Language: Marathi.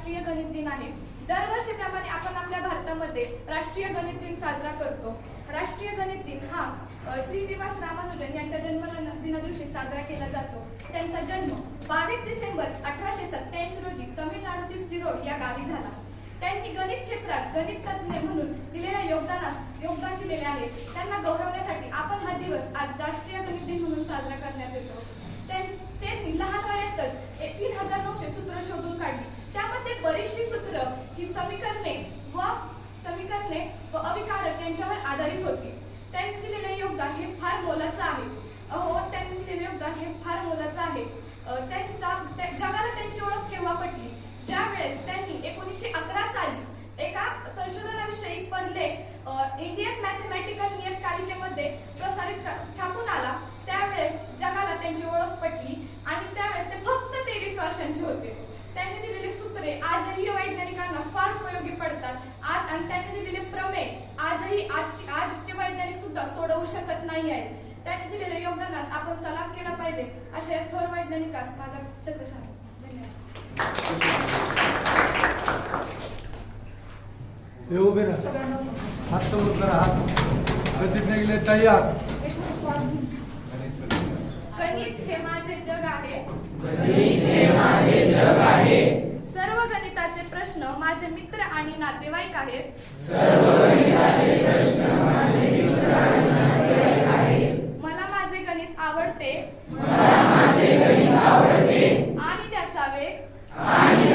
राष्ट्रीय गणित दिन आहे। दरवर्षीप्रमाणे आपण आपल्या भारतामध्ये राष्ट्रीय गणित दिन साजरा करतो। राष्ट्रीय गणित दिन हा श्रीनिवास रामानुजन यांच्या जन्मदिनादिवशी साजरा केला जातो। त्यांचा जन्म 22 डिसेंबर 1887 रोजी तमिळनाडूतील तिरोड या गावी झाला। त्यांनी गणित क्षेत्रात गणित तज्ञ म्हणून दिलेल्या योगदान दिलेले आहे। त्यांना गौरवण्यासाठी आपण हा दिवस आज राष्ट्रीय गणित दिन म्हणून साजरा करण्यात येतो। त्यांनी लहान वयातच 3900 सूत्र शोधून काढली। त्यामध्ये बरीचशी सूत्र ही समीकरणे व अविकारक यांच्यावर आधारित होती। त्यांनी दिलेले योगदान हे फार मोलाचं आहे। त्यांनी दिलेले योगदान हे फार मोलाचं आहे। जगाला त्यांची ओळख केव्हा पटली? ज्या वेळेस त्यांनी 1911 साली एका संशोधनाविषयी परलेख इंडियन मॅथमॅटिकल नियतकालिकेमध्ये छापून आला, त्यावेळेस जगाला त्यांची ओळख पटली आणि त्यावेळेस ते फक्त 23 वर्षांचे होते। त्यांनी दिलेली सूत्रे आजही वैज्ञानिकांना फार उपयोगी पडतात। आणि त्यांनी दिलेले प्रमेय आजचे वैज्ञानिक सुद्धा सोडवू शकत नाही आहेत। त्यांनी दिलेल्या योगदानास आपण सलाम केला पाहिजे, अशा या थोर वैज्ञानिकास माझा शतशः धन्यवाद। हात समोर करा, हात प्रतिज्ञा तयार। गणित हे माझे जग आहे। गणित हे माझे जग आहे। सर्व गणिताचे प्रश्न माझे मित्र आणि नातेवाईक आहेत। सर्व गणिताचे प्रश्न माझे मित्र आणि नातेवाईक आहेत। मला माझे गणित आवडते। मला माझे गणित आवडते आणि त्याचा वेग आणि